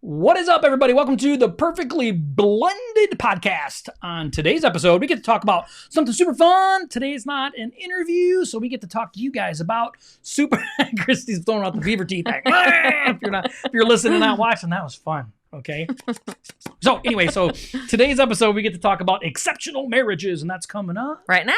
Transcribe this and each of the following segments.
What is up, everybody? Welcome to the Perfectly Blended podcast. On today's episode, we get to talk about something super fun. Today's not an interview, so we get to talk to you guys about super... Christy's throwing out the beaver teeth. If you're listening and not watching, that was fun. Okay. So anyway, today's episode, we get to talk about exceptional marriages, and that's coming up right now.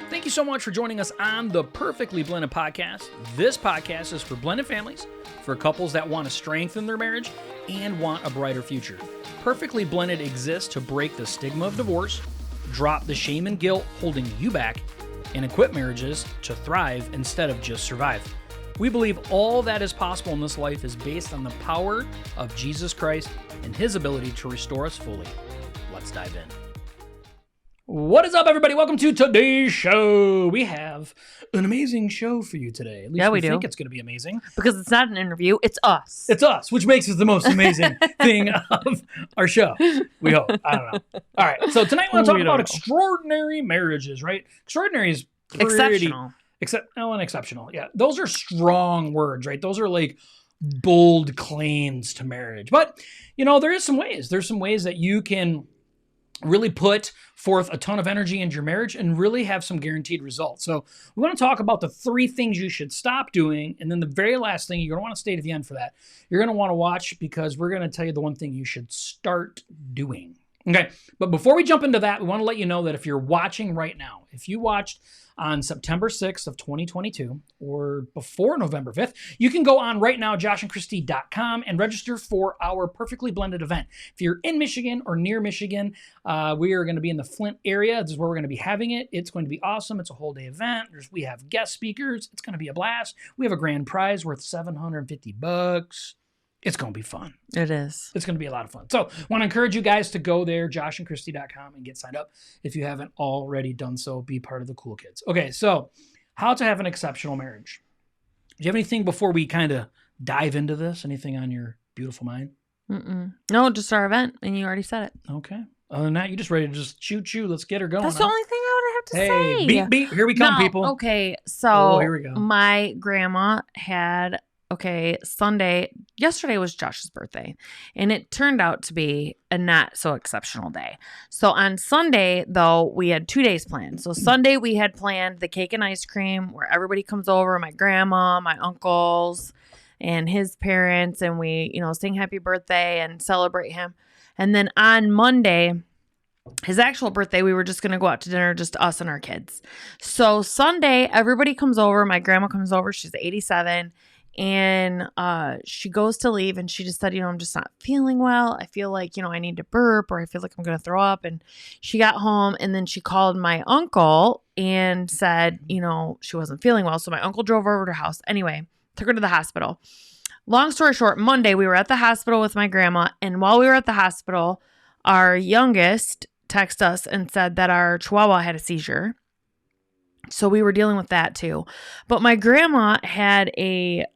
Thank you so much for joining us on the Perfectly Blended podcast. This podcast is for blended families, for couples that want to strengthen their marriage and want a brighter future. Perfectly Blended exists to break the stigma of divorce, drop the shame and guilt holding you back, and equip marriages to thrive instead of just survive. We believe all that is possible in this life is based on the power of Jesus Christ and His ability to restore us fully. Let's dive in. What is up, everybody? Welcome to today's show. We have an amazing show for you today. At least we think it's going to be amazing. Because it's not an interview, it's us. It's us, which makes it the most amazing thing of our show. We hope. I don't know. All right, so tonight we're going to talk about extraordinary marriages, right? Extraordinary is pretty... Exceptional. Exceptional. Yeah, those are strong words, right? Those are like bold claims to marriage. But, you know, there's some ways that you can really put forth a ton of energy into your marriage and really have some guaranteed results. So we want to talk about the 3 things you should stop doing. And then the very last thing, you're going to want to stay to the end for that. You're going to want to watch because we're going to tell you the one thing you should start doing. Okay. But before we jump into that, we want to let you know that if you're watching right now, if you watched on September 6th of 2022 or before November 5th, you can go on right now, joshandchristy.com, and register for our Perfectly Blended event. If you're in Michigan or near Michigan, we are going to be in the Flint area. This is where we're going to be having it. It's going to be awesome. It's a whole day event. We have guest speakers. It's going to be a blast. We have a grand prize worth $750. It's going to be fun. It is. It's going to be a lot of fun. So I want to encourage you guys to go there, joshandchristy.com, and get signed up. If you haven't already done so, be part of the cool kids. Okay, so how to have an exceptional marriage. Do you have anything before we kind of dive into this? Anything on your beautiful mind? No, just our event, and you already said it. Okay. Other than that, you just ready to just choo. Let's get her going. That's the only thing I would have to say. Hey, beep. Here we come, people. Okay, so here we go. My grandma had... yesterday was Josh's birthday, and it turned out to be a not so exceptional day. So on Sunday, though, we had 2 days planned. So Sunday, we had planned the cake and ice cream where everybody comes over, my grandma, my uncles, and his parents, and we, sing happy birthday and celebrate him. And then on Monday, his actual birthday, we were just going to go out to dinner, just us and our kids. So Sunday, everybody comes over. My grandma comes over. She's 87. And she goes to leave and she just said, I'm just not feeling well. I feel like, I need to burp, or I feel like I'm going to throw up. And she got home and then she called my uncle and said, she wasn't feeling well. So my uncle drove over to her house. Anyway, took her to the hospital. Long story short, Monday we were at the hospital with my grandma. And while we were at the hospital, our youngest texted us and said that our Chihuahua had a seizure. So we were dealing with that too. But my grandma had a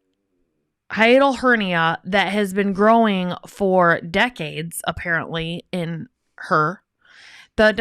hiatal hernia that has been growing for decades, apparently, in her. The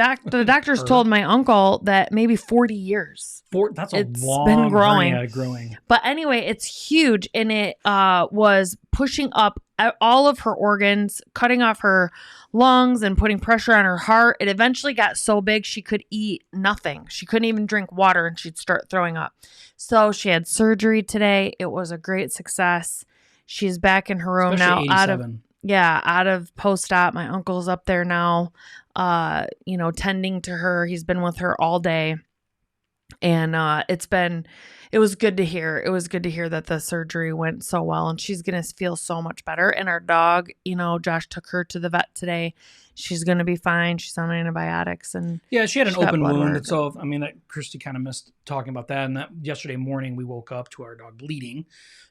doctors told my uncle that maybe 40 years. That's a long been growing. But anyway, it's huge, and it was pushing up all of her organs, cutting off her lungs and putting pressure on her heart. It eventually got so big she could eat nothing. She couldn't even drink water, and she'd start throwing up. So she had surgery today. It was a great success. She's back in her room especially now, out of post-op. My uncle's up there now, tending to her. He's been with her all day. And it was good to hear. It was good to hear that the surgery went so well, and she's going to feel so much better. And our dog, Josh took her to the vet today. She's going to be fine. She's on antibiotics. And yeah, she had an open wound. So, that Christy kind of missed talking about that. And that yesterday morning we woke up to our dog bleeding.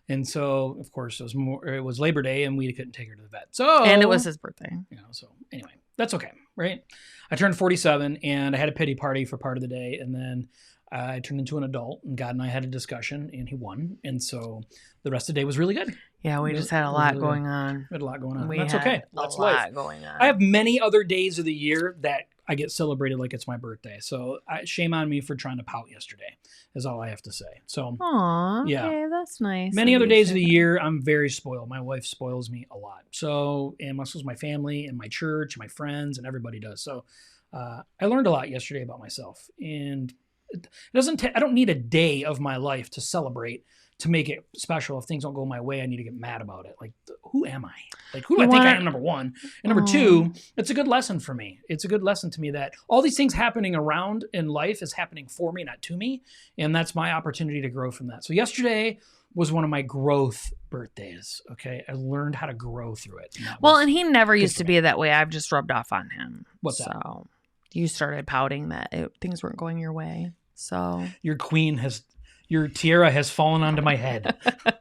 And so, of course, it was Labor Day and we couldn't take her to the vet. And it was his birthday. So anyway, that's okay, right? I turned 47 and I had a pity party for part of the day. And then I turned into an adult, and God and I had a discussion, and he won. And so the rest of the day was really good. Yeah, we just had a lot going on. We had a lot going on. That's okay. That's life going on. I have many other days of the year that I get celebrated like it's my birthday. So shame on me for trying to pout yesterday is all I have to say. So Aw, okay, yeah. that's nice. Many other days of the year, I'm very spoiled. My wife spoils me a lot. So, and so is my family and my church and my friends and everybody does. So I learned a lot yesterday about myself. And it doesn't, I don't need a day of my life to celebrate to make it special. If things don't go my way, I need to get mad about it. Like, who am I? Like, who do I think I am, number one? And number two, it's a good lesson for me. It's a good lesson to me that all these things happening around in life is happening for me, not to me. And that's my opportunity to grow from that. So yesterday was one of my growth birthdays. Okay. I learned how to grow through it. And he never used to be that way. I've just rubbed off on him. What's that? So you started pouting that things weren't going your way. So your tiara has fallen onto my head.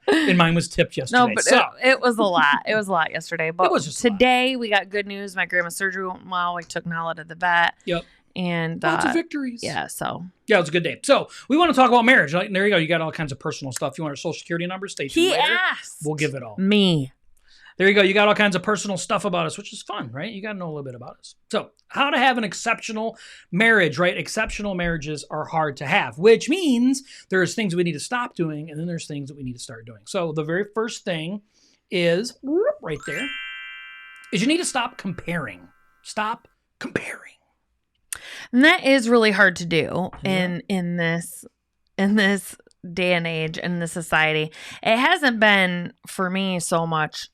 And mine was tipped yesterday. No, but it was a lot. It was a lot yesterday. But today we got good news. My grandma's surgery went well. We took Nala to the vet. Yep. And lots of victories. Yeah, so. Yeah, it was a good day. So we want to talk about marriage. Like, there you go. You got all kinds of personal stuff. You want our social security number? Stay tuned later. Asked we'll give it all. Me. There you go. You got all kinds of personal stuff about us, which is fun, right? You got to know a little bit about us. So how to have an exceptional marriage, right? Exceptional marriages are hard to have, which means there's things we need to stop doing, and then there's things that we need to start doing. So the very first thing is right there is you need to stop comparing. Stop comparing. And that is really hard to do in this day and age, in this society. It hasn't been for me so much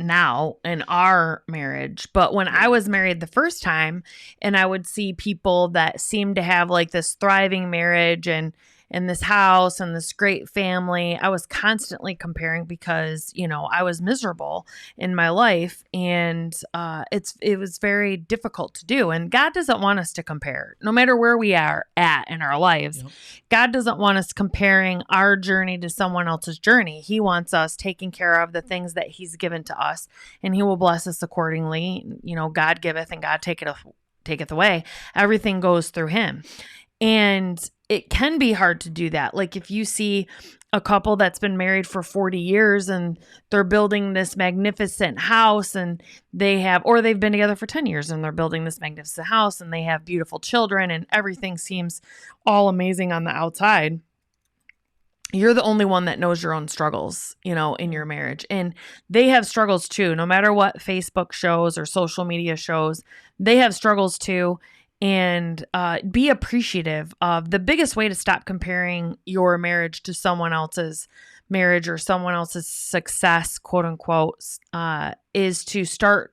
now in our marriage, but when I was married the first time and I would see people that seemed to have like this thriving marriage and this house and this great family, I was constantly comparing because, I was miserable in my life, and it was very difficult to do. And God doesn't want us to compare, no matter where we are at in our lives. Yep. God doesn't want us comparing our journey to someone else's journey. He wants us taking care of the things that He's given to us, and He will bless us accordingly. God giveth and God taketh away. Everything goes through Him. And it can be hard to do that. Like if you see a couple that's been married for 40 years and they're building this magnificent house and they've been together for 10 years and they're building this magnificent house and they have beautiful children and everything seems all amazing on the outside. You're the only one that knows your own struggles, in your marriage. And they have struggles too. No matter what Facebook shows or social media shows, they have struggles too. And be appreciative of the biggest way to stop comparing your marriage to someone else's marriage or someone else's success, quote unquote, is to start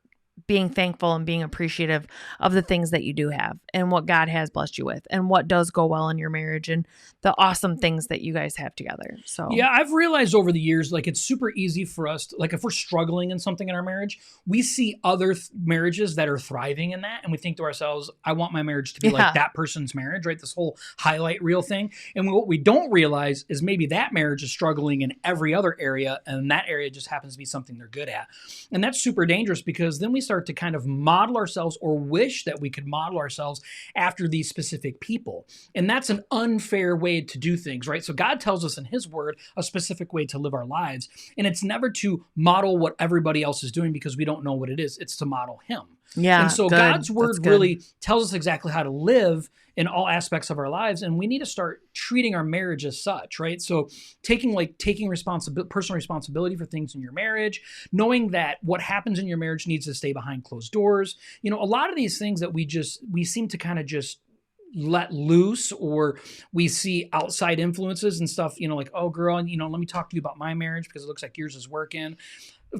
being thankful and being appreciative of the things that you do have and what God has blessed you with and what does go well in your marriage and the awesome things that you guys have together. So yeah, I've realized over the years, like it's super easy for us to, like if we're struggling in something in our marriage, we see other marriages that are thriving in that. And we think to ourselves, I want my marriage to be like that person's marriage, right? This whole highlight reel thing. And what we don't realize is maybe that marriage is struggling in every other area. And that area just happens to be something they're good at. And that's super dangerous because then we start to kind of model ourselves or wish that we could model ourselves after these specific people. And that's an unfair way to do things, right? So God tells us in His word a specific way to live our lives. And it's never to model what everybody else is doing because we don't know what it is. It's to model Him. Yeah. And so God's word really tells us exactly how to live in all aspects of our lives. And we need to start treating our marriage as such, right? So taking personal responsibility for things in your marriage, knowing that what happens in your marriage needs to stay behind closed doors. A lot of these things that we seem to kind of just let loose, or we see outside influences and stuff, like, oh girl, let me talk to you about my marriage because it looks like yours is working.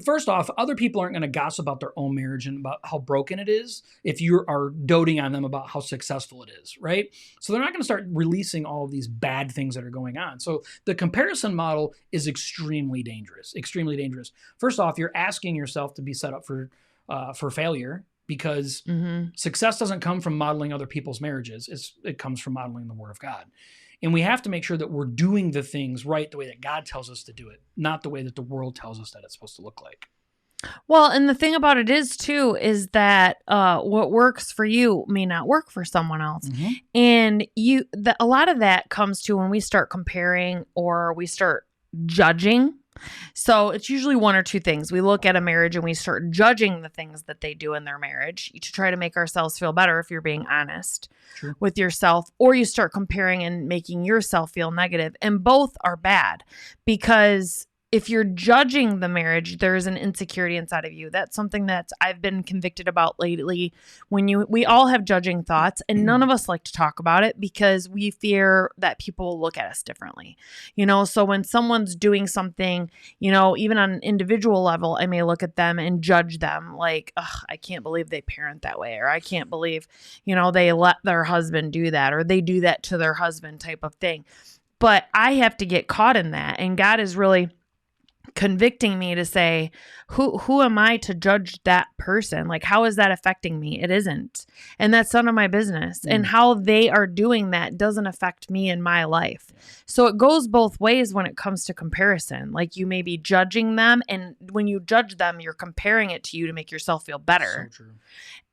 First off, other people aren't going to gossip about their own marriage and about how broken it is if you are doting on them about how successful it is, right? So they're not going to start releasing all of these bad things that are going on. So the comparison model is extremely dangerous, extremely dangerous. First off, you're asking yourself to be set up for failure because success doesn't come from modeling other people's marriages. It comes from modeling the Word of God. And we have to make sure that we're doing the things right the way that God tells us to do it, not the way that the world tells us that it's supposed to look like. Well, and the thing about it is that what works for you may not work for someone else. Mm-hmm. And a lot of that comes to when we start comparing or we start judging So it's usually one or two things. We look at a marriage and we start judging the things that they do in their marriage to try to make ourselves feel better, if you're being honest with yourself, or you start comparing and making yourself feel negative. And both are bad, because if you're judging the marriage, there's an insecurity inside of you. That's something that I've been convicted about lately. We all have judging thoughts, and none of us like to talk about it because we fear that people will look at us differently. So when someone's doing something, even on an individual level, I may look at them and judge them like, I can't believe they parent that way, or I can't believe, they let their husband do that, or they do that to their husband type of thing. But I have to get caught in that. And God is really convicting me to say, who am I to judge that person? Like, how is that affecting me? It isn't. And that's none of my business. And how they are doing that doesn't affect me in my life. So it goes both ways when it comes to comparison. Like, you may be judging them, and when you judge them, you're comparing it to you to make yourself feel better. So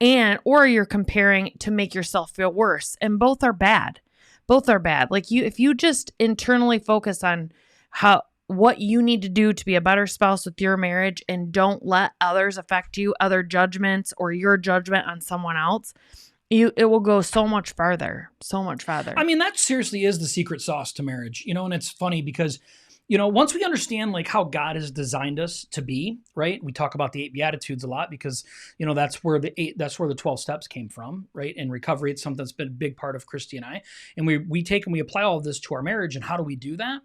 true. Or you're comparing to make yourself feel worse. And both are bad. Both are bad. Like, if you just internally focus on what you need to do to be a better spouse with your marriage, and don't let others affect you, other judgments or your judgment on someone else, it will go so much farther. I mean, that seriously is the secret sauce to marriage, and it's funny because, once we understand like how God has designed us to be, right? We talk about the 8 Beatitudes a lot because, that's where the 12 steps came from, right? In recovery, it's something that's been a big part of Christy and I. And we take and we apply all of this to our marriage. And how do we do that?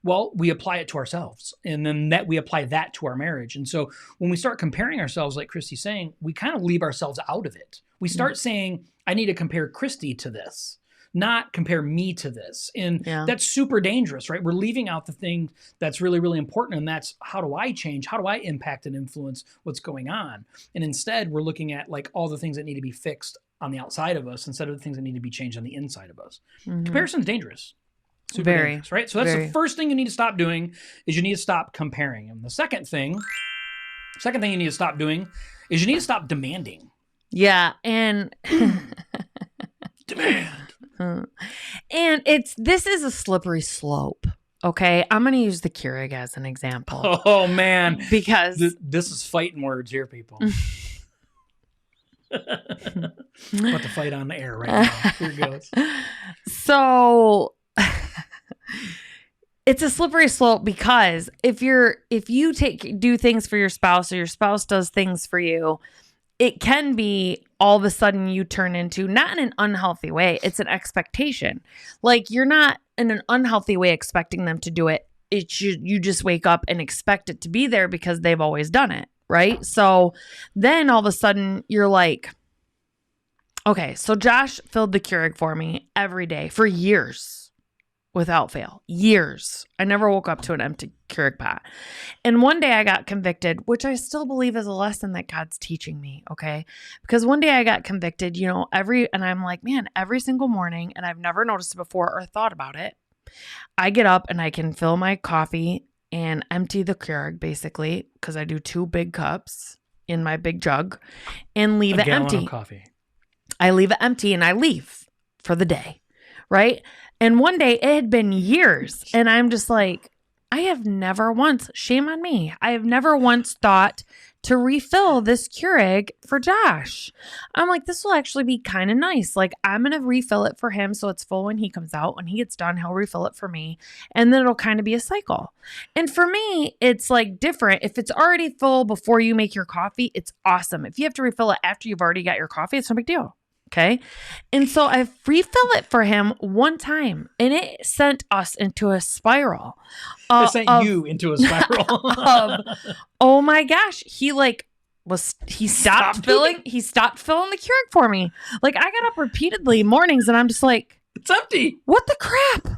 Well, we apply it to ourselves, and then we apply that to our marriage. And so when we start comparing ourselves, like Christy's saying, we kind of leave ourselves out of it. We start saying, I need to compare Christy to this, not compare me to this. And that's super dangerous, right? We're leaving out the thing that's really, really important. And that's, how do I change? How do I impact and influence what's going on? And instead, we're looking at like all the things that need to be fixed on the outside of us instead of the things that need to be changed on the inside of us. Comparison's dangerous. Super dangerous, right? So that's the first thing you need to stop doing, is you need to stop comparing. And the second thing you need to stop doing is you need to stop demanding. Yeah. And demand. And this is a slippery slope. Okay. I'm going to use the Keurig as an example. Oh man. Because this is fighting words here, people. About to fight on the air right now. Here goes. So it's a slippery slope, because if you do things for your spouse, or your spouse does things for you, it can be all of a sudden you turn into, not in an unhealthy way, it's an expectation. Like, you're not in an unhealthy way expecting them to do it. You just wake up and expect it to be there because they've always done it, right? So then all of a sudden you're like, okay, so Josh filled the Keurig for me every day for years. Without fail. Years. I never woke up to an empty Keurig pot. And one day I got convicted, which I still believe is a lesson that God's teaching me, okay? Because one day I got convicted, and I'm like, man, every single morning, and I've never noticed it before or thought about it, I get up and I can fill my coffee and empty the Keurig, basically, because I do 2 big cups in my big jug, and leave it empty. Of coffee. I leave it empty and I leave for the day, right? And one day, it had been years, and I'm just like, I have never once, shame on me, I have never once thought to refill this Keurig for Josh. I'm like, this will actually be kind of nice. Like, I'm going to refill it for him so it's full when he comes out. When he gets done, he'll refill it for me, and then it'll kind of be a cycle. And for me, it's like different. If it's already full before you make your coffee, it's awesome. If you have to refill it after you've already got your coffee, it's no big deal. Okay. And so I refilled it for him one time, and it sent us into a spiral. It sent you into a spiral. Oh my gosh. He stopped filling the Keurig for me. Like, I got up repeatedly mornings and I'm just like, it's empty. What the crap?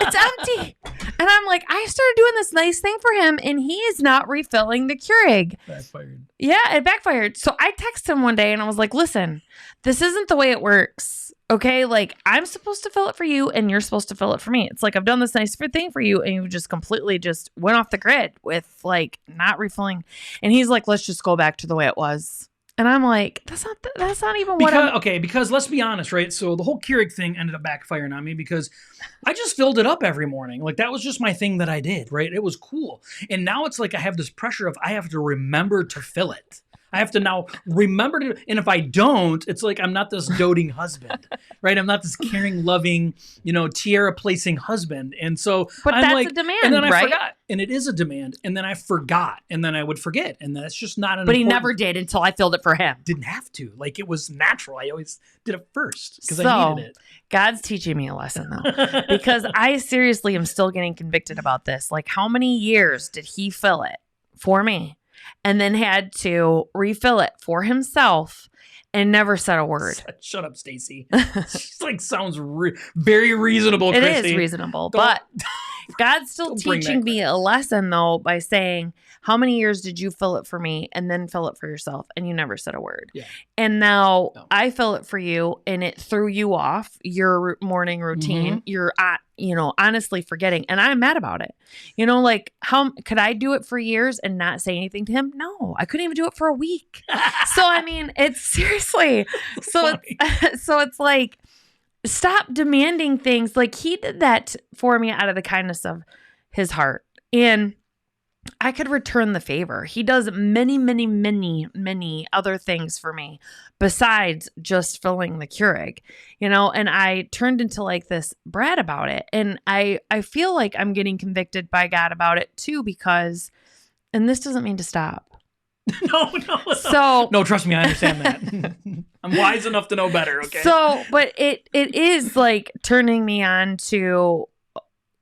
It's empty. And I'm like, I started doing this nice thing for him, and he is not refilling the Keurig. Backfired. Yeah, it backfired. So I texted him one day and I was like, listen, this isn't the way it works. Okay. Like, I'm supposed to fill it for you, and you're supposed to fill it for me. It's like, I've done this nice thing for you, and you just completely just went off the grid with like not refilling. And he's like, let's just go back to the way it was. And I'm like, that's not even what I'm... Okay, because let's be honest, right? So the whole Keurig thing ended up backfiring on me because I just filled it up every morning. Like that was just my thing that I did, right? It was cool. And now it's like I have this pressure of I have to remember to fill it. I have to now remember to, and if I don't, it's like I'm not this doting husband, right? I'm not this caring, loving, tiara placing husband. And so But I'm that's like, a demand, and then I right? forgot, and it is a demand, and then I forgot, and then I would forget, and that's just not an. But he never did until I filled it for him. Didn't have to, like it was natural. I always did it first because I needed it. God's teaching me a lesson though, because I seriously am still getting convicted about this. Like, how many years did he fill it for me? And then had to refill it for himself and never said a word. Shut up, Stacy. She's like sounds very reasonable, Christy. It is reasonable, but God's still teaching me a lesson though by saying, how many years did you fill it for me and then fill it for yourself? And you never said a word. Yeah. And now I fill it for you and it threw you off your morning routine. You're, honestly forgetting. And I'm mad about it. Like, how could I do it for years and not say anything to him? No, I couldn't even do it for a week. So, I mean, it's seriously. So it's like, stop demanding things. Like, he did that for me out of the kindness of his heart. And I could return the favor. He does many, many, many, many other things for me besides just filling the Keurig, and I turned into like this brat about it. And I feel like I'm getting convicted by God about it too, because, and this doesn't mean to stop. No. So no, trust me, I understand that. I'm wise enough to know better. Okay. So, but it is like turning me on to,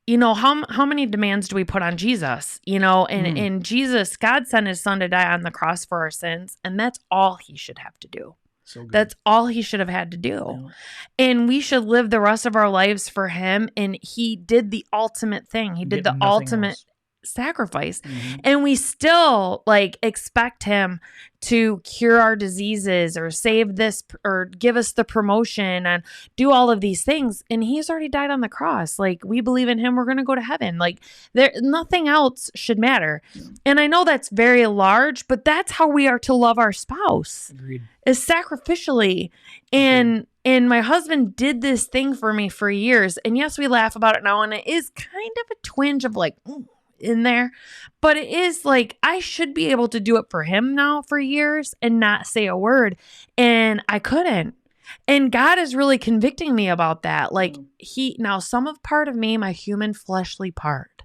how many demands do we put on Jesus? And Jesus, God sent his son to die on the cross for our sins. And that's all he should have to do. So good. That's all he should have had to do. Yeah. And we should live the rest of our lives for him. And he did the ultimate thing. He did the ultimate sacrifice. And we still expect him to cure our diseases or save this or give us the promotion and do all of these things. And he's already died on the cross. Like, we believe in him, we're going to go to heaven. Like, nothing else should matter. And I know that's very large, but that's how we are to love our spouse. Agreed. Is sacrificially. And my husband did this thing for me for years. And yes, we laugh about it now. And it is kind of a twinge of in there, but it is like, I should be able to do it for him now for years and not say a word. And I couldn't. And God is really convicting me about that. Like, now part of me, my human fleshly part,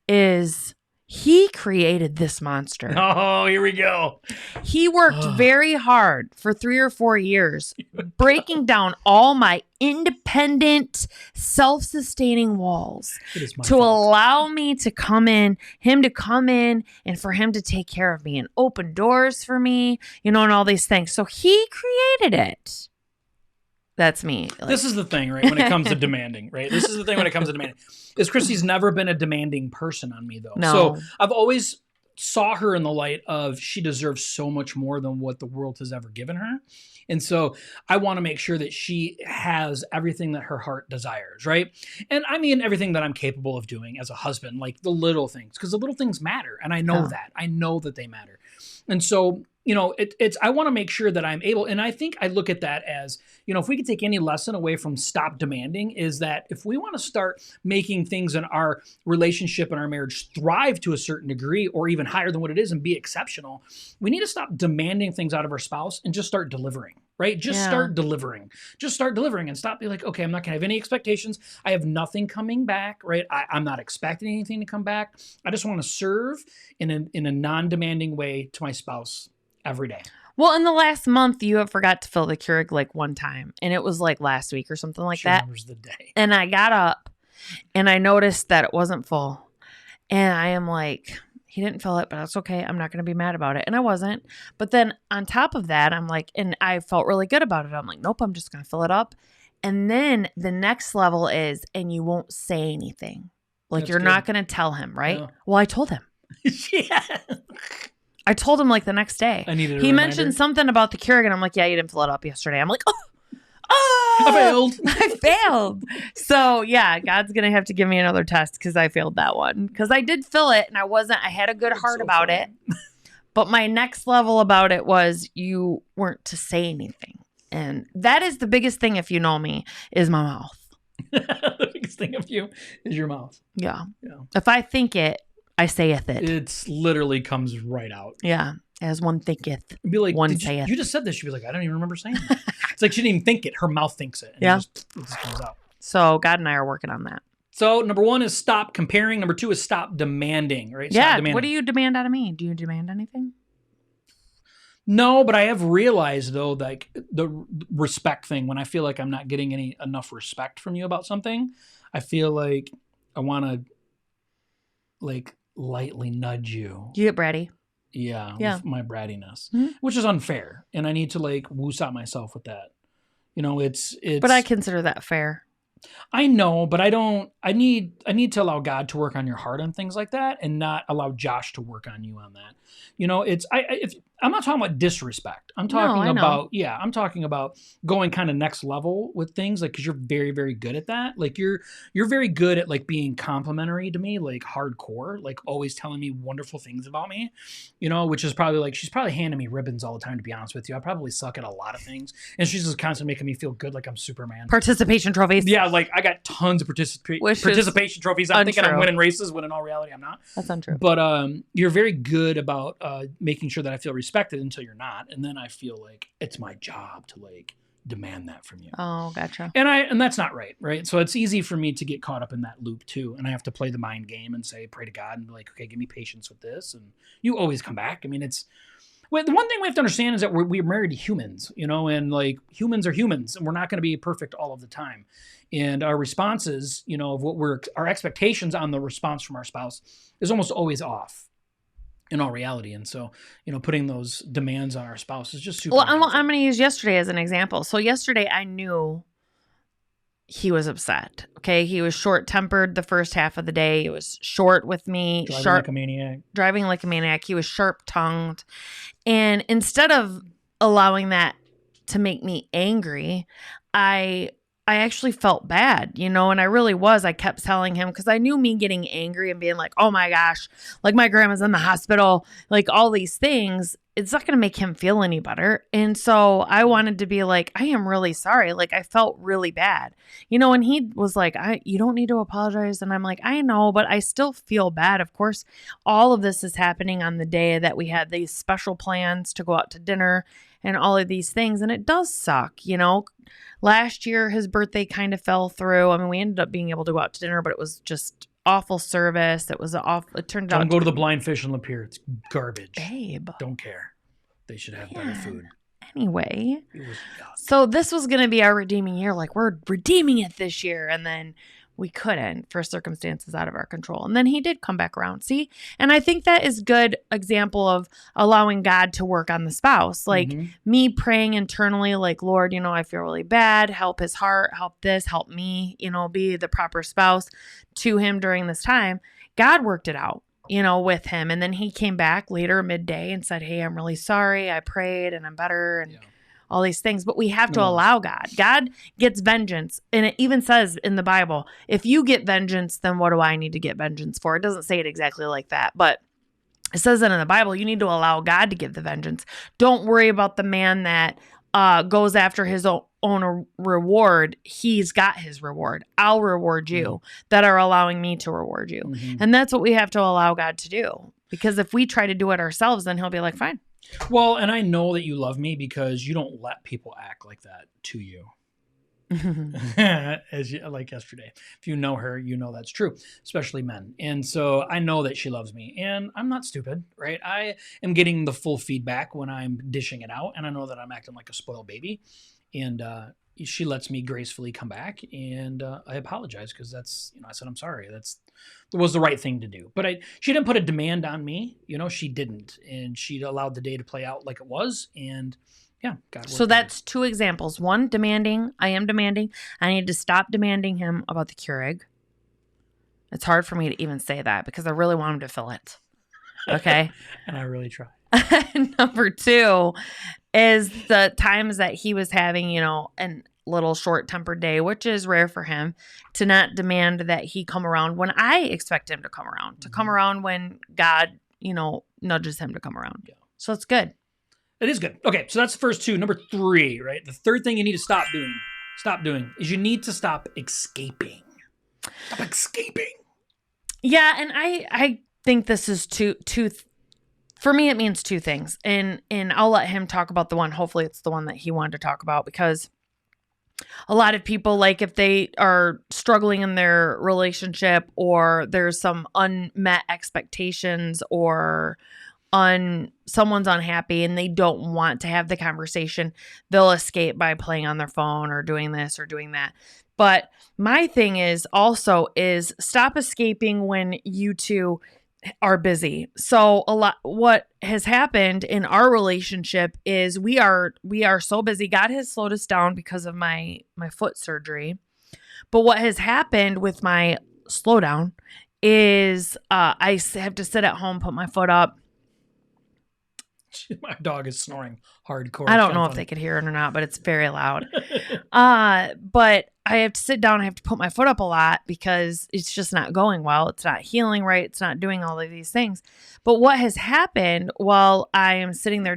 is he created this monster. Oh, here we go. He worked very hard for 3 or 4 years, breaking down all my independent, self-sustaining walls to allow me to come in, him to come in, and for him to take care of me and open doors for me, and all these things. So he created it. That's me. This is the thing, right? When it comes to demanding, right? This is the thing when it comes to demanding. Is Christy's never been a demanding person on me, though. No. So I've always saw her in the light of she deserves so much more than what the world has ever given her. And so I want to make sure that she has everything that her heart desires, right? And I mean everything that I'm capable of doing as a husband, like the little things, because the little things matter. And I know that. I know that they matter. And so, I want to make sure that I'm able, and I think I look at that as, if we could take any lesson away from stop demanding, is that if we want to start making things in our relationship and our marriage thrive to a certain degree or even higher than what it is and be exceptional, we need to stop demanding things out of our spouse and just start delivering, right? Start delivering. Just start delivering and stop being like, okay, I'm not going to have any expectations. I have nothing coming back, right? I'm not expecting anything to come back. I just want to serve in a non-demanding way to my spouse every day. Well, in the last month, you have forgot to fill the Keurig one time. And it was last week or something like that. Remembers the day. And I got up and I noticed that it wasn't full. And I am like, he didn't fill it, but that's okay. I'm not going to be mad about it. And I wasn't. But then on top of that, I'm like, and I felt really good about it. I'm like, nope, I'm just going to fill it up. And then the next level is, and you won't say anything. Like, you're not going to tell him, right? No. Well, I told him. Yeah. I told him the next day. He mentioned something about the Keurig, and I'm like, yeah, you didn't fill it up yesterday. I'm like, I failed. So yeah, God's going to have to give me another test because I failed that one. Because I did fill it and I had a good heart about it. But my next level about it was you weren't to say anything. And that is the biggest thing, if you know me, is my mouth. The biggest thing of you is your mouth. Yeah. Yeah. If I think it, I saith it. It's literally comes right out. Yeah. As one thinketh, It'd be like, one saith. you just said this. She'd be like, I don't even remember saying that. It's like she didn't even think it. Her mouth thinks it. And Yeah. it just comes out. So God and I are working on that. So number 1 is stop comparing. Number 2 is stop demanding, right? Stop Yeah. demanding. What do you demand out of me? Do you demand anything? No, but I have realized though, like the respect thing, when I feel like I'm not getting enough respect from you about something, I feel like I want to like lightly nudge you. You get bratty. Yeah. Yeah. With my brattiness, Mhm. which is unfair. And I need to like woosah myself with that. You know, it's, But I consider that fair. I know, but I don't, I need to allow God to work on your heart on things like that and not allow Josh to work on you on that. You know, I'm not talking about disrespect. I'm talking I'm talking about going kind of next level with things, like, cause you're very, very good at that. Like you're very good at like being complimentary to me, like hardcore, like always telling me wonderful things about me, you know, which is probably like, she's probably handing me ribbons all the time, to be honest with you. I probably suck at a lot of things. And she's just constantly making me feel good. Like I'm Superman. Participation trophies. Yeah. Like I got tons of participation trophies. I'm thinking I'm winning races when in all reality I'm not. That's untrue. But you're very good about making sure that I feel respected until you're not, and then I feel like it's my job to like demand that from you. Oh, gotcha. And that's not right? So it's easy for me to get caught up in that loop too, and I have to play the mind game and say, pray to God and be like, okay, give me patience with this, and you always come back. I mean, the one thing we have to understand is that we're married to humans, you know, and like humans are humans, and we're not going to be perfect all of the time. And our responses, you know, of our expectations on the response from our spouse is almost always off in all reality. And so, you know, putting those demands on our spouse is just super. Well, I'm going to use yesterday as an example. So yesterday I knew he was upset. Okay. He was short-tempered the first half of the day. He was short with me. Driving like a maniac. He was sharp-tongued. And instead of allowing that to make me angry, I actually felt bad, you know, and I really was. I kept telling him, because I knew me getting angry and being like, oh my gosh, like my grandma's in the hospital, like all these things, it's not going to make him feel any better. And so I wanted to be like, I am really sorry. Like I felt really bad, you know, and he was like, you don't need to apologize. And I'm like, I know, but I still feel bad. Of course, all of this is happening on the day that we had these special plans to go out to dinner and all of these things. And it does suck, you know. Last year, his birthday kind of fell through. I mean, we ended up being able to go out to dinner, but it was just awful service. It turned out. Don't go to the Blind Fish in Lapeer. It's garbage. Babe. Don't care. They should have better food. Anyway, so this was going to be our redeeming year. Like, we're redeeming it this year. And then we couldn't for circumstances out of our control. And then he did come back around. See? And I think that is good example of allowing God to work on the spouse. Like me praying internally, like, Lord, you know, I feel really bad. Help his heart, help this, help me, you know, be the proper spouse to him during this time. God worked it out, you know, with him. And then he came back later midday and said, hey, I'm really sorry. I prayed and I'm better. And all these things, but we have to allow God. God gets vengeance. And it even says in the Bible, if you get vengeance, then what do I need to get vengeance for? It doesn't say it exactly like that, but it says that in the Bible, you need to allow God to give the vengeance. Don't worry about the man that goes after his own reward. He's got his reward. I'll reward you that are allowing me to reward you. And that's what we have to allow God to do. Because if we try to do it ourselves, then he'll be like, fine. Well, and I know that you love me because you don't let people act like that to you. Like yesterday. If you know her, you know that's true, especially men. And so I know that she loves me, and I'm not stupid, right? I am getting the full feedback when I'm dishing it out, and I know that I'm acting like a spoiled baby. And she lets me gracefully come back, and I apologize because that's, you know, I said, I'm sorry. That was the right thing to do. But she didn't put a demand on me. You know, she didn't. And she allowed the day to play out like it was. And yeah, God. So that's two examples. One, demanding. I am demanding. I need to stop demanding him about the Keurig. It's hard for me to even say that because I really want him to fill it. Okay. And I really try. Number two is the times that he was having, you know, a little short-tempered day, which is rare for him, to not demand that he come around when I expect him to come around, to come around when God, you know, nudges him to come around. Yeah. So it's good. It is good. Okay, so that's the first two. Number 3, right? The third thing you need to stop doing is you need to stop escaping. Stop escaping. Yeah, and I think this is two for me it means two things. And I'll let him talk about the one. Hopefully it's the one that he wanted to talk about, because a lot of people, like, if they are struggling in their relationship, or there's some unmet expectations, or someone's unhappy and they don't want to have the conversation, they'll escape by playing on their phone or doing this or doing that. But my thing is stop escaping when you two are busy. So what has happened in our relationship is we are so busy. God has slowed us down because of my foot surgery. But what has happened with my slowdown is I have to sit at home, put my foot up. My dog is snoring hardcore. I don't know if they could hear it or not, but it's very loud. But I have to sit down. I have to put my foot up a lot because it's just not going well. It's not healing right. It's not doing all of these things. But what has happened while I am sitting there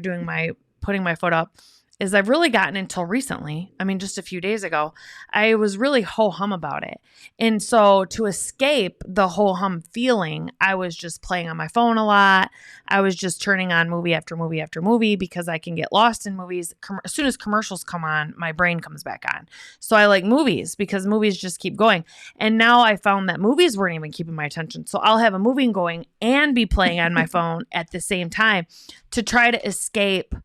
putting my foot up is I've really gotten, until recently, I mean, just a few days ago, I was really ho-hum about it. And so to escape the ho-hum feeling, I was just playing on my phone a lot. I was just turning on movie after movie after movie, because I can get lost in movies. As soon as commercials come on, my brain comes back on. So I like movies because movies just keep going. And now I found that movies weren't even keeping my attention. So I'll have a movie going and be playing on my phone at the same time to try to escape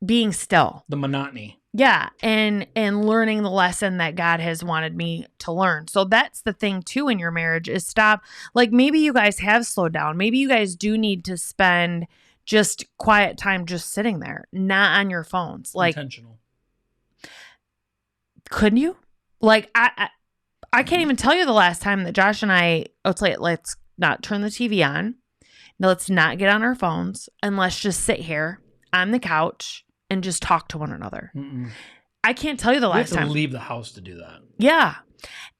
being still. The monotony. Yeah. And learning the lesson that God has wanted me to learn. So that's the thing too in your marriage, is stop. Like, maybe you guys have slowed down. Maybe you guys do need to spend just quiet time just sitting there, not on your phones. Like, intentional. Couldn't you? Like, I can't even tell you the last time that Josh and I, let's not turn the TV on. No, let's not get on our phones, and let's just sit here on the couch and just talk to one another. Mm-mm. I can't tell you the last time. We have to leave the house to do that. Yeah.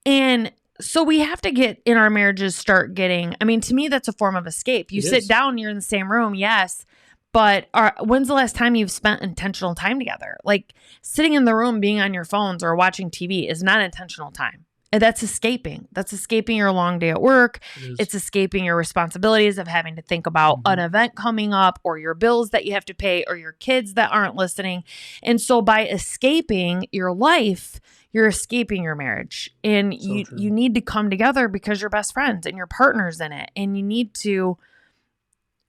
And so we have to get in our marriages, start getting, I mean, to me, that's a form of escape. You sit down, you're in the same room. Yes. But when's the last time you've spent intentional time together? Like, sitting in the room, being on your phones or watching TV is not intentional time. And that's escaping. That's escaping your long day at work. It's escaping your responsibilities of having to think about an event coming up, or your bills that you have to pay, or your kids that aren't listening. And so by escaping your life, you're escaping your marriage. And you need to come together because you're best friends and your partner's in it. And you need to,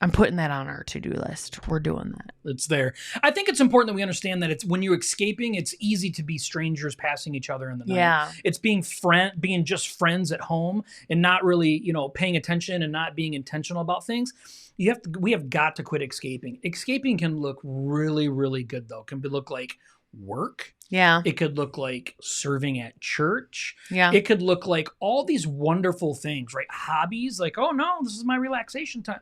I'm putting that on our to-do list. We're doing that. It's there. I think it's important that we understand that it's when you're escaping, it's easy to be strangers passing each other in the night. Yeah. It's being just friends at home and not really, paying attention and not being intentional about things. We have got to quit escaping. Escaping can look really, really good though. It can look like work. Yeah. It could look like serving at church. Yeah. It could look like all these wonderful things, right? Hobbies, like, oh no, this is my relaxation time.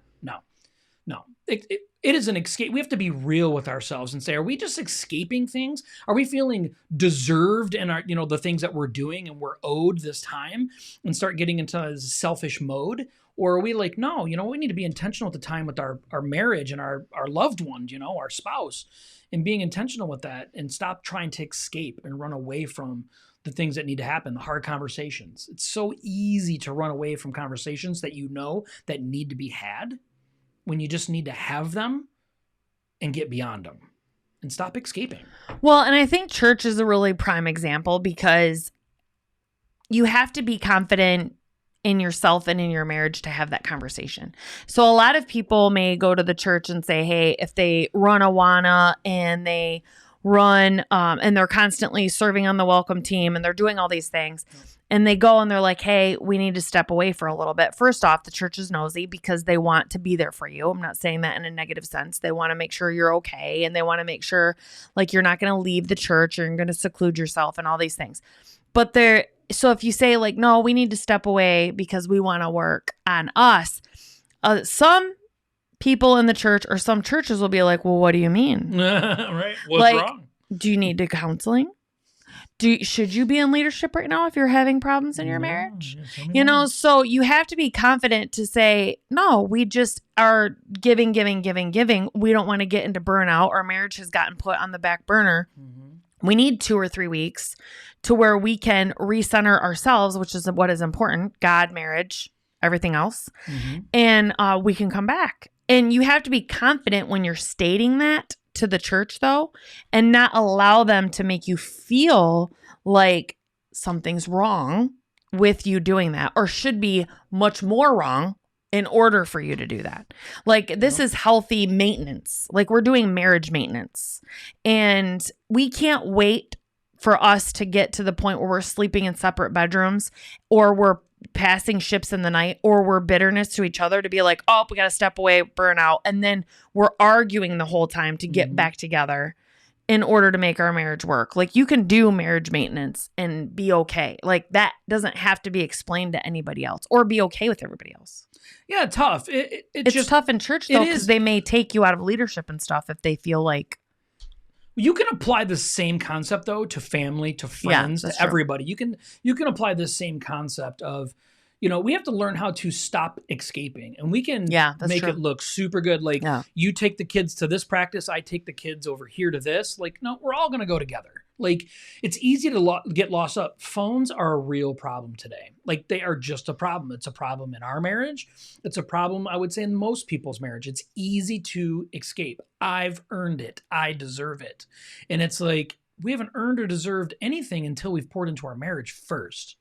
No, it is an escape. We have to be real with ourselves and say, are we just escaping things? Are we feeling deserved in our, the things that we're doing and we're owed this time, and start getting into a selfish mode? Or are we like, no, we need to be intentional at the time with our marriage and our loved one, our spouse, and being intentional with that, and stop trying to escape and run away from the things that need to happen, the hard conversations. It's so easy to run away from conversations that that need to be had, when you just need to have them and get beyond them and stop escaping. Well, and I think church is a really prime example, because you have to be confident in yourself and in your marriage to have that conversation. So a lot of people may go to the church and say, hey, if they run Awana and they run and they're constantly serving on the welcome team and they're doing all these things, and they go and they're like, hey, we need to step away for a little bit. First off, the church is nosy because they want to be there for you. I'm not saying that in a negative sense. They want to make sure you're okay. And they want to make sure, like, you're not going to leave the church, or you're going to seclude yourself and all these things. But so if you say, like, no, we need to step away because we want to work on us, some people in the church or some churches will be like, well, what do you mean? Right. What's wrong? Do you need to counseling? should you be in leadership right now if you're having problems in your marriage? So you have to be confident to say, no, we just are giving. We don't want to get into burnout. Our marriage has gotten put on the back burner. We need 2 or 3 weeks to where we can recenter ourselves, which is what is important: God, marriage, everything else. And we can come back. And you have to be confident when you're stating that to the church, though, and not allow them to make you feel like something's wrong with you doing that, or should be much more wrong in order for you to do that. Like, this is healthy maintenance. Like, we're doing marriage maintenance, and we can't wait for us to get to the point where we're sleeping in separate bedrooms, or we're passing ships in the night, or we're bitterness to each other to be like, oh, we got to step away, burn out. And then we're arguing the whole time to get back together in order to make our marriage work. Like, you can do marriage maintenance and be okay. Like, that doesn't have to be explained to anybody else, or be okay with everybody else. Yeah, tough. It's just tough in church, though, because they may take you out of leadership and stuff if they feel like. You can apply the same concept, though, to family, to friends, to everybody. You can apply this same concept of, we have to learn how to stop escaping, and we can make it look super good. Like, you take the kids to this practice, I take the kids over here to this. Like, no, we're all going to go together. Like, it's easy to get lost up. Phones are a real problem today. Like, they are just a problem. It's a problem in our marriage. It's a problem, I would say, in most people's marriage. It's easy to escape. I've earned it. I deserve it. And it's like, we haven't earned or deserved anything until we've poured into our marriage first.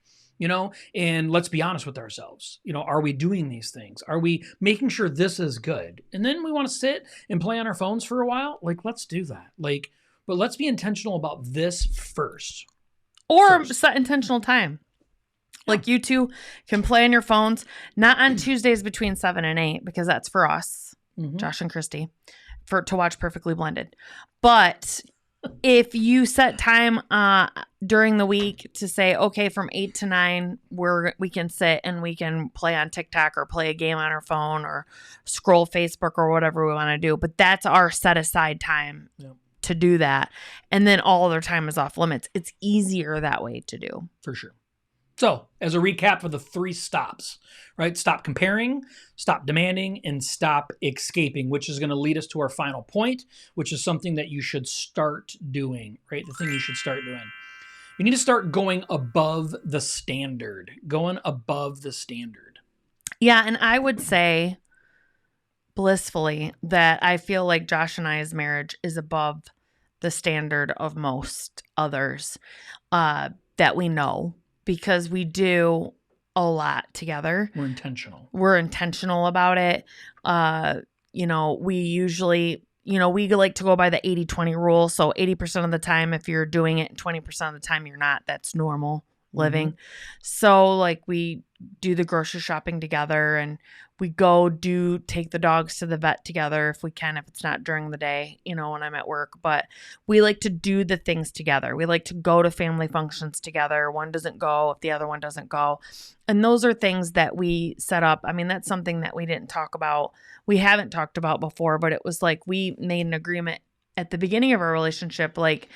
And let's be honest with ourselves. Are we doing these things? Are we making sure this is good? And then we want to sit and play on our phones for a while. Like, let's do that. But let's be intentional about this first. Or set intentional time. Like, you two can play on your phones, not on Tuesdays between 7 and 8, because that's for us, Josh and Christy, to watch Perfectly Blended. But if you set time during the week to say, okay, from 8 to 9, we can sit and we can play on TikTok or play a game on our phone or scroll Facebook or whatever we want to do. But that's our set aside time to do that. And then all other time is off limits. It's easier that way to do. For sure. So, as a recap of the 3 stops, right? Stop comparing, stop demanding, and stop escaping, which is going to lead us to our final point, which is something that you should start doing, right? The thing you should start doing. You need to start going above the standard. Going above the standard. Yeah, and I would say blissfully that I feel like Josh and I's marriage is above the standard of most others that we know, because we do a lot together. We're intentional. We're intentional about it. We usually, we like to go by the 80-20 rule. So 80% of the time, if you're doing it, 20% of the time you're not, that's normal living. So like, we do the grocery shopping together, and we take the dogs to the vet together if we can, if it's not during the day, when I'm at work. But we like to do the things together. We like to go to family functions together. One doesn't go if the other one doesn't go. And those are things that we set up. I mean, that's something that we didn't talk about. We haven't talked about before, but it was like, we made an agreement at the beginning of our relationship. Like,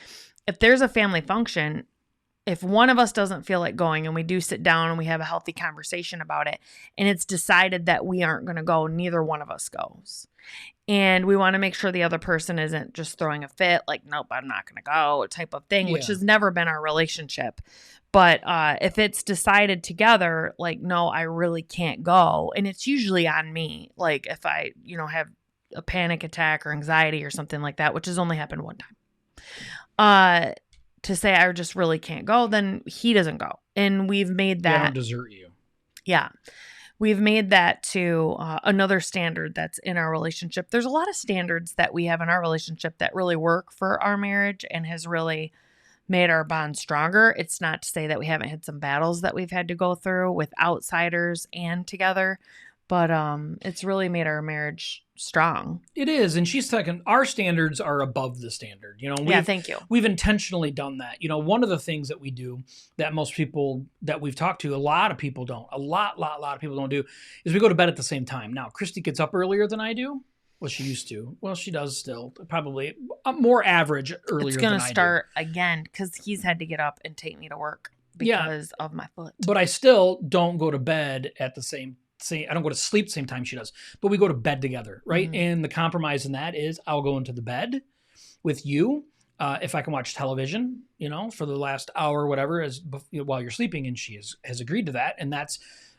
if there's a family function, if one of us doesn't feel like going, and we do sit down and we have a healthy conversation about it, and it's decided that we aren't going to go, neither one of us goes. And we want to make sure the other person isn't just throwing a fit, like, nope, I'm not going to go, type of thing, which has never been our relationship. But if it's decided together, like, no, I really can't go. And it's usually on me. Like, if I, have a panic attack or anxiety or something like that, which has only happened one time. To say I just really can't go, then he doesn't go. And we've made that. They don't desert you. Yeah. We've made that to another standard that's in our relationship. There's a lot of standards that we have in our relationship that really work for our marriage and has really made our bond stronger. It's not to say that we haven't had some battles that we've had to go through with outsiders and together, but it's really made our marriage strong. It is. And she's talking, our standards are above the standard. Thank you. We've intentionally done that. One of the things that we do that most people that we've talked to, a lot of people don't, a lot of people don't do, is we go to bed at the same time. Now, Christy gets up earlier than I do. Well, she used to. Well, she does still. Probably more average earlier It's than going to I do. start again because he's had to get up and take me to work because of my foot. But I still don't go to bed at the same I don't go to sleep the same time she does. But we go to bed together, right? Mhm. And the compromise in that is I'll go into the bed with you if I can watch television, for the last hour or whatever while you're sleeping, and she has agreed to that. And that's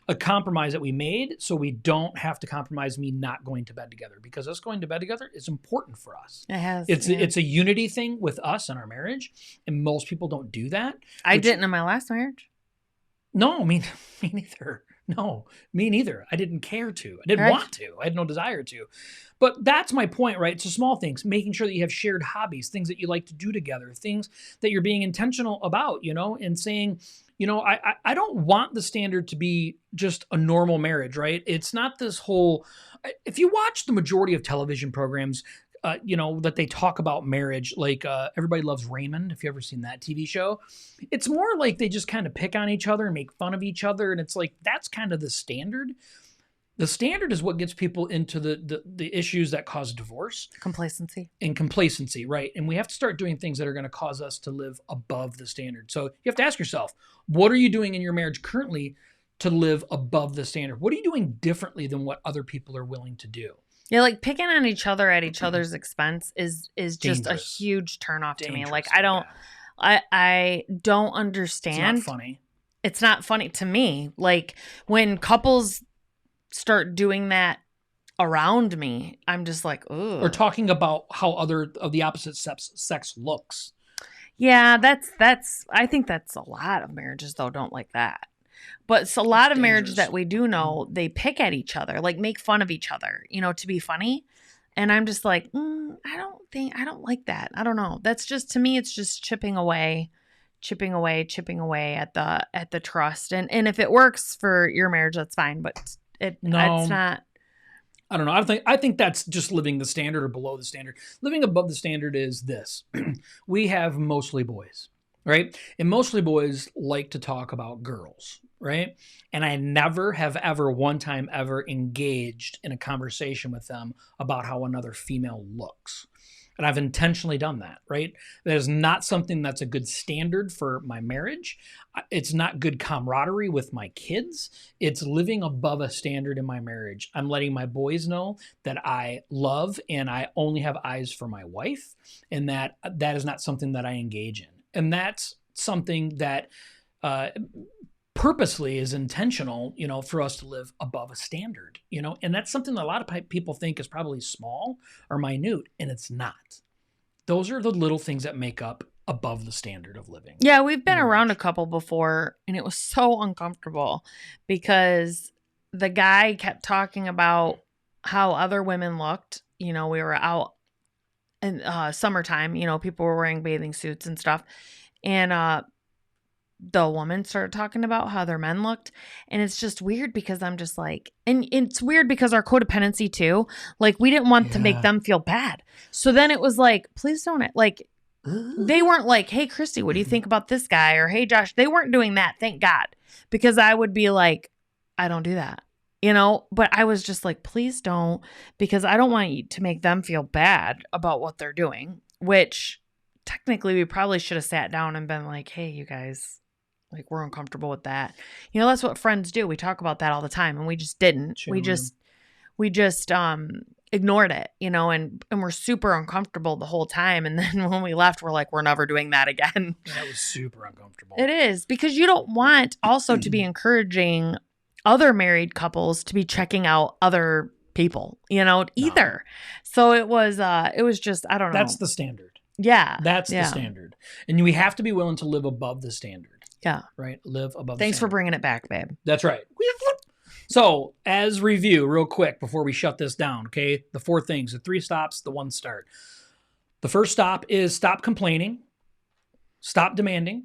a compromise that we made, so we don't have to compromise me not going to bed together, because us going to bed together is important for us. It has. It's a unity thing with us and our marriage, and most people don't do that. I didn't in my last marriage. No, me neither. No, me neither. I didn't care to. I didn't want to. I had no desire to. But that's my point, right? So small things, making sure that you have shared hobbies, things that you like to do together, things that you're being intentional about, and saying, I don't want the standard to be just a normal marriage, right? It's not this whole, if you watch the majority of television programs, that they talk about marriage, like Everybody Loves Raymond, if you've ever seen that TV show, it's more like they just kind of pick on each other and make fun of each other. And it's like, that's kind of the standard. The standard is what gets people into the issues that cause divorce. Complacency, right? And we have to start doing things that are going to cause us to live above the standard. So you have to ask yourself, what are you doing in your marriage currently to live above the standard? What are you doing differently than what other people are willing to do? Yeah, like picking on each other at each other's expense is just a huge turnoff to me. Like I don't understand. It's not funny. It's not funny to me. Like when couples start doing that around me, I'm just like, ooh. Or talking about how other of the opposite sex looks. Yeah, I think that's a lot of marriages though don't like that. But it's a lot of marriages that we do know, they pick at each other, like make fun of each other, to be funny. And I'm just like, I don't like that. I don't know. That's just, to me, it's just chipping away at the trust. And if it works for your marriage, that's fine. But it's not. I don't know. I think that's just living the standard or below the standard. Living above the standard is this. We have mostly boys, right? And mostly boys like to talk about girls, right? And I never have ever one time ever engaged in a conversation with them about how another female looks. And I've intentionally done that, right? That is not something that's a good standard for my marriage. It's not good camaraderie with my kids. It's living above a standard in my marriage. I'm letting my boys know that I love and I only have eyes for my wife, and that is not something that I engage in. And that's something that purposely is intentional, for us to live above a standard, and that's something that a lot of people think is probably small or minute, and it's not. Those are the little things that make up above the standard of living. Yeah, we've been around a couple before, and it was so uncomfortable because the guy kept talking about how other women looked. We were out in summertime, people were wearing bathing suits and stuff. And the woman started talking about how their men looked. And it's just weird because I'm just like, and it's weird because our codependency too, like we didn't want to make them feel bad. So then it was like, please don't, like, they weren't like, hey, Christy, what do you think about this guy? Or, hey, Josh, they weren't doing that. Thank God. Because I would be like, I don't do that, but I was just like, please don't, because I don't want you to make them feel bad about what they're doing, which technically we probably should have sat down and been like, hey, you guys, like, we're uncomfortable with that. That's what friends do. We talk about that all the time, and we just didn't. Sure. We just ignored it, and we're super uncomfortable the whole time. And then when we left, we're like, we're never doing that again. That was super uncomfortable. It is, because you don't want also to be encouraging other married couples to be checking out other people, either. No. So it was just, I don't know. That's the standard. Yeah. That's the standard. And we have to be willing to live above the standard. Yeah. Right. Live above. Thanks for bringing it back, babe. That's right. So as review real quick before we shut this down. Okay. The 4 things, the 3 stops, the 1 start. The first stop is stop complaining, stop demanding,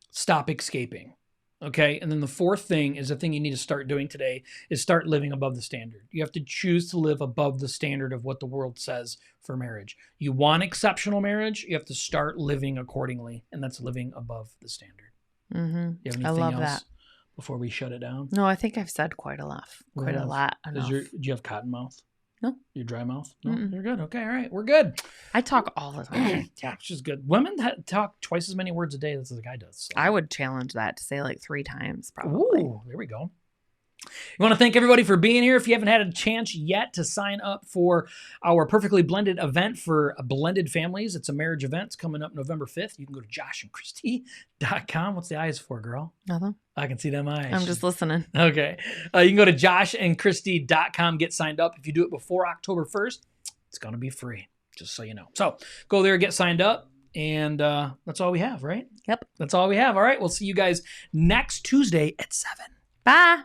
stop escaping. Okay. And then the 4th thing is the thing you need to start doing today is start living above the standard. You have to choose to live above the standard of what the world says for marriage. You want exceptional marriage, you have to start living accordingly. And that's living above the standard. Mm-hmm. Do you have anything else before we shut it down? No, I think I've said quite a lot. Do you have cotton mouth? No. You dry mouth? No, Mm-mm. you're good. Okay, all right, we're good. I talk all the time. Yeah, which is good. Women talk twice as many words a day as a guy does. So. I would challenge that to say like 3 times probably. Ooh, there we go. We want to thank everybody for being here. If you haven't had a chance yet to sign up for our Perfectly Blended event for blended families, it's a marriage event. It's coming up November 5th. You can go to joshandchristy.com. What's the eyes for, girl? Nothing. I can see them eyes. I'm just listening. Okay. You can go to joshandchristy.com, get signed up. If you do it before October 1st, it's going to be free, just so you know. So go there, get signed up. And that's all we have, right? Yep. That's all we have. All right. We'll see you guys next Tuesday at 7. Bye.